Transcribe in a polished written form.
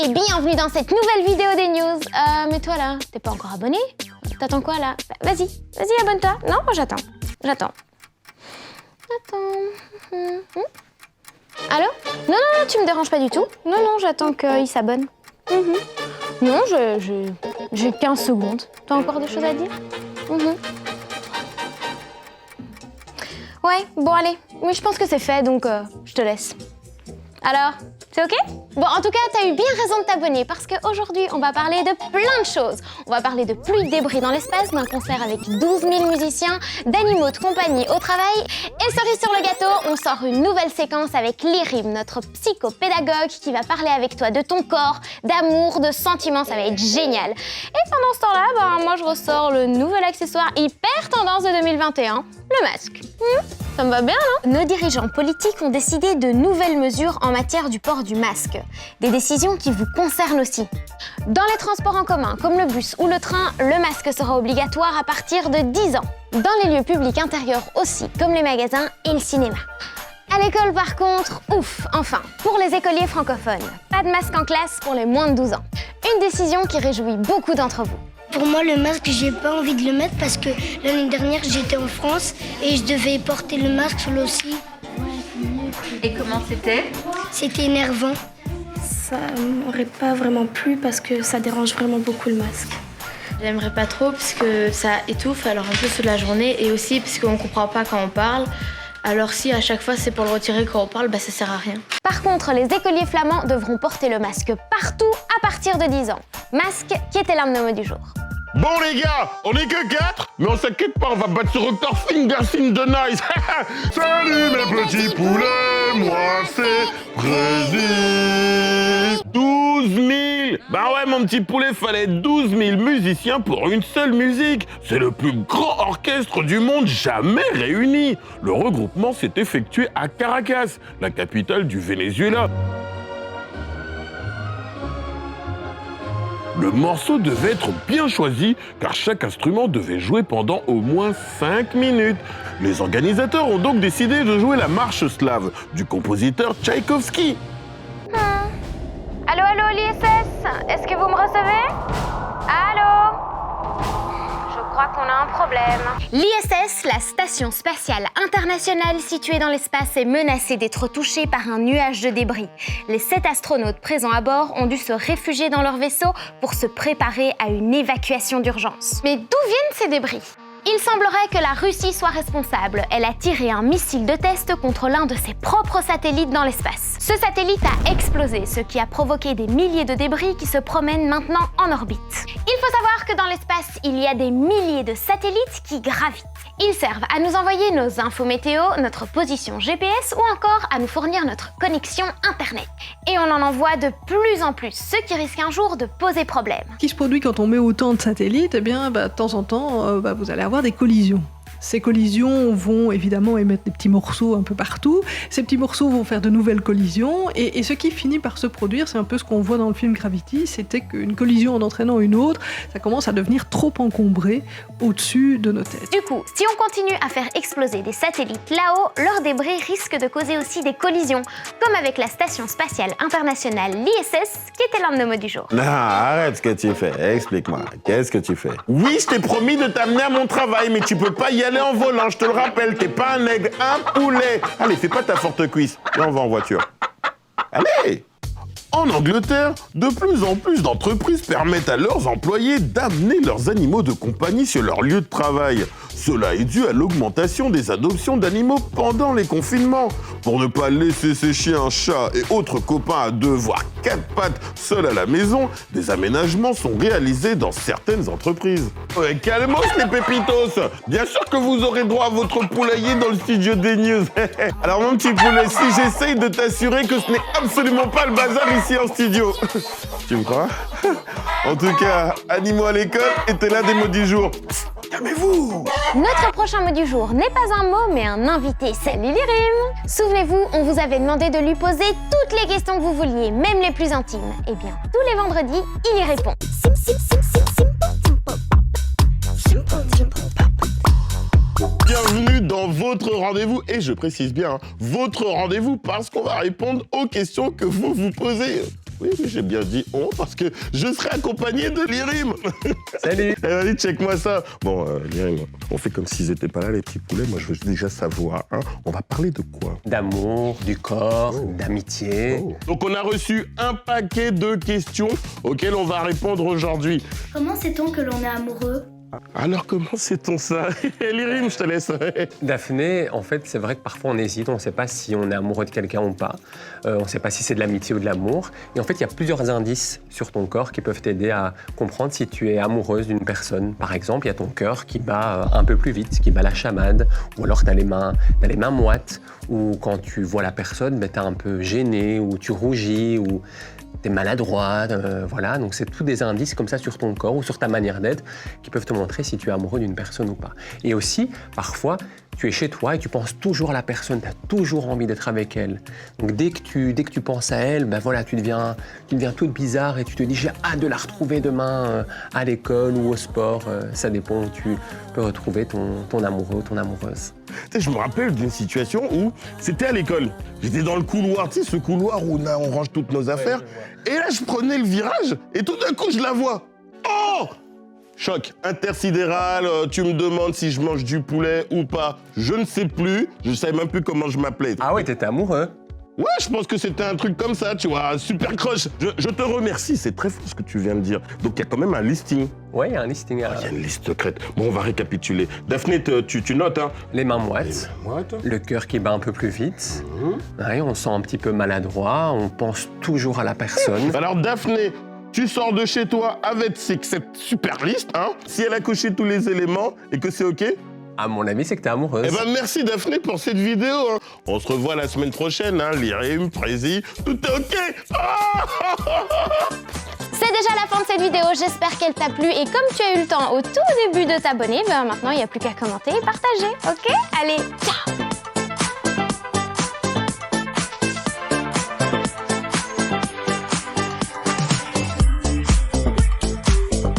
et bienvenue dans cette nouvelle vidéo des news. Mais toi là, t'es pas encore abonné? T'attends quoi là? Vas-y, abonne-toi. Non, moi j'attends. Allô? Non, tu me déranges pas du tout. Non, j'attends qu'il s'abonne. Non, j'ai 15 secondes. T'as encore des choses à dire? Ouais, bon allez. Oui, je pense que c'est fait, donc je te laisse. Alors, c'est ok? Bon, en tout cas, t'as eu bien raison de t'abonner parce qu'aujourd'hui, on va parler de plein de choses. On va parler de pluie de débris dans l'espace, d'un concert avec 12 000 musiciens, d'animaux de compagnie au travail. Et cerise sur le gâteau, on sort une nouvelle séquence avec Lyrim, notre psychopédagogue qui va parler avec toi de ton corps, d'amour, de sentiments, ça va être génial. Et pendant ce temps-là, moi je ressors le nouvel accessoire hyper tendance de 2021, le masque. Ça me va bien, non? Nos dirigeants politiques ont décidé de nouvelles mesures en matière du port du masque. Des décisions qui vous concernent aussi. Dans les transports en commun, comme le bus ou le train, le masque sera obligatoire à partir de 10 ans. Dans les lieux publics intérieurs aussi, comme les magasins et le cinéma. À l'école par contre, enfin, pour les écoliers francophones, pas de masque en classe pour les moins de 12 ans. Une décision qui réjouit beaucoup d'entre vous. Pour moi, le masque, j'ai pas envie de le mettre parce que l'année dernière, j'étais en France et je devais porter le masque là aussi. Et comment c'était? C'était énervant. Ça m'aurait pas vraiment plu parce que ça dérange vraiment beaucoup le masque. J'aimerais pas trop parce que ça étouffe alors un peu toute la journée et aussi parce qu'on comprend pas quand on parle. Alors si à chaque fois c'est pour le retirer quand on parle, ça sert à rien. Par contre, les écoliers flamands devront porter le masque partout à partir de 10 ans. Masque qui était l'un de nos mots du jour. Bon les gars, on est que 4, mais on s'inquiète pas, on va battre ce record Fingersin de Nice. Salut mes petits poulets, moi c'est Brésil. 12 000. Bah ouais mon petit poulet, fallait 12 000 musiciens pour une seule musique. C'est le plus grand orchestre du monde jamais réuni. Le regroupement s'est effectué à Caracas, la capitale du Venezuela. Le morceau devait être bien choisi car chaque instrument devait jouer pendant au moins 5 minutes. Les organisateurs ont donc décidé de jouer la marche slave du compositeur Tchaïkovski. Allô, l'ISS? Est-ce que vous me recevez? Allô? Je crois qu'on a un problème. L'ISS, la station spatiale internationale située dans l'espace, est menacée d'être touchée par un nuage de débris. Les 7 astronautes présents à bord ont dû se réfugier dans leur vaisseau pour se préparer à une évacuation d'urgence. Mais d'où viennent ces débris? Il semblerait que la Russie soit responsable. Elle a tiré un missile de test contre l'un de ses propres satellites dans l'espace. Ce satellite a explosé, ce qui a provoqué des milliers de débris qui se promènent maintenant en orbite. Il faut savoir que dans l'espace, il y a des milliers de satellites qui gravitent. Ils servent à nous envoyer nos infos météo, notre position GPS ou encore à nous fournir notre connexion Internet. Et on en envoie de plus en plus, ce qui risque un jour de poser problème. Ce qui se produit quand on met autant de satellites, de temps en temps, vous allez avoir des collisions. Ces collisions vont évidemment émettre des petits morceaux un peu partout. Ces petits morceaux vont faire de nouvelles collisions. Et ce qui finit par se produire, c'est un peu ce qu'on voit dans le film Gravity, c'était qu'une collision en entraînant une autre, ça commence à devenir trop encombré au-dessus de nos têtes. Du coup, si on continue à faire exploser des satellites là-haut, leurs débris risquent de causer aussi des collisions, comme avec la Station Spatiale Internationale, l'ISS, qui était l'un de nos mots du jour. Non, arrête ce que tu fais, explique-moi, qu'est-ce que tu fais? Oui, je t'ai promis de t'amener à mon travail, mais tu peux pas y aller en volant, je te le rappelle, t'es pas un aigle, un poulet. Allez, fais pas ta forte cuisse, là on va en voiture. Allez! En Angleterre, de plus en plus d'entreprises permettent à leurs employés d'amener leurs animaux de compagnie sur leur lieu de travail. Cela est dû à l'augmentation des adoptions d'animaux pendant les confinements. Pour ne pas laisser ses chiens, chats et autres copains à 2 voire 4 pattes seuls à la maison, des aménagements sont réalisés dans certaines entreprises. Ouais, calmos les pépitos! Bien sûr que vous aurez droit à votre poulailler dans le studio des news. Alors mon petit poulet, si j'essaye de t'assurer que ce n'est absolument pas le bazar ici en studio. Tu me crois? En tout cas, animaux à l'école était l'un des mots du jour. Calmez-vous! Notre prochain mot du jour n'est pas un mot, mais un invité. Salut Lyrim! Souvenez-vous, on vous avait demandé de lui poser toutes les questions que vous vouliez, même les plus intimes. Eh bien, tous les vendredis, il y répond. Bienvenue dans votre rendez-vous, et je précise bien, votre rendez-vous, parce qu'on va répondre aux questions que vous vous posez. Oui, j'ai bien dit on parce que je serai accompagné de l'Irim. Salut. Allez, check-moi ça. Bon, l'Irim, on fait comme s'ils étaient pas là, les petits poulets. Moi, je veux déjà savoir, hein, on va parler de quoi? D'amour, du corps, d'amitié. Donc, on a reçu un paquet de questions auxquelles on va répondre aujourd'hui. Comment sait-on que l'on est amoureux? Alors, comment sait-on ça? L'Irim, je te laisse. Daphné, en fait, c'est vrai que parfois on hésite, on ne sait pas si on est amoureux de quelqu'un ou pas. On ne sait pas si c'est de l'amitié ou de l'amour. Et en fait, il y a plusieurs indices sur ton corps qui peuvent t'aider à comprendre si tu es amoureuse d'une personne. Par exemple, il y a ton cœur qui bat un peu plus vite, qui bat la chamade, ou alors tu as les mains moites, ou quand tu vois la personne, tu es un peu gêné, ou tu rougis, ou t'es maladroit, voilà. Donc c'est tous des indices comme ça sur ton corps ou sur ta manière d'être qui peuvent te montrer si tu es amoureux d'une personne ou pas. Et aussi, parfois, tu es chez toi et tu penses toujours à la personne, tu as toujours envie d'être avec elle. Donc dès que tu penses à elle, ben voilà, tu deviens toute bizarre et tu te dis j'ai hâte de la retrouver demain à l'école ou au sport. Ça dépend où tu peux retrouver ton amoureux ou ton amoureuse. Tu sais, je me rappelle d'une situation où c'était à l'école. J'étais dans le couloir, tu sais, ce couloir où on range toutes nos affaires. Et là, je prenais le virage et tout d'un coup, je la vois. Oh! Choc intersidéral, tu me demandes si je mange du poulet ou pas. Je ne sais plus, je savais même plus comment je m'appelais. Ah oui, t'étais amoureux? Ouais, je pense que c'était un truc comme ça, tu vois, super crush. Je te remercie, c'est très fort ce que tu viens de dire. Donc, il y a quand même un listing. Ouais, il y a un listing. Il y a une liste secrète. Bon, on va récapituler. Daphné, tu notes, hein? Les mains moites, le cœur qui bat un peu plus vite. Ouais, on sent un petit peu maladroit, on pense toujours à la personne. Alors, Daphné, tu sors de chez toi avec cette super liste, hein? Si elle a coché tous les éléments et que c'est OK? À mon avis, c'est que t'es amoureuse. Eh ben, merci Daphné pour cette vidéo. Hein. On se revoit la semaine prochaine, hein? L'Irim, Prési, tout est OK. C'est déjà la fin de cette vidéo, j'espère qu'elle t'a plu et comme tu as eu le temps au tout début de t'abonner, ben maintenant il n'y a plus qu'à commenter et partager, ok? Allez, ciao!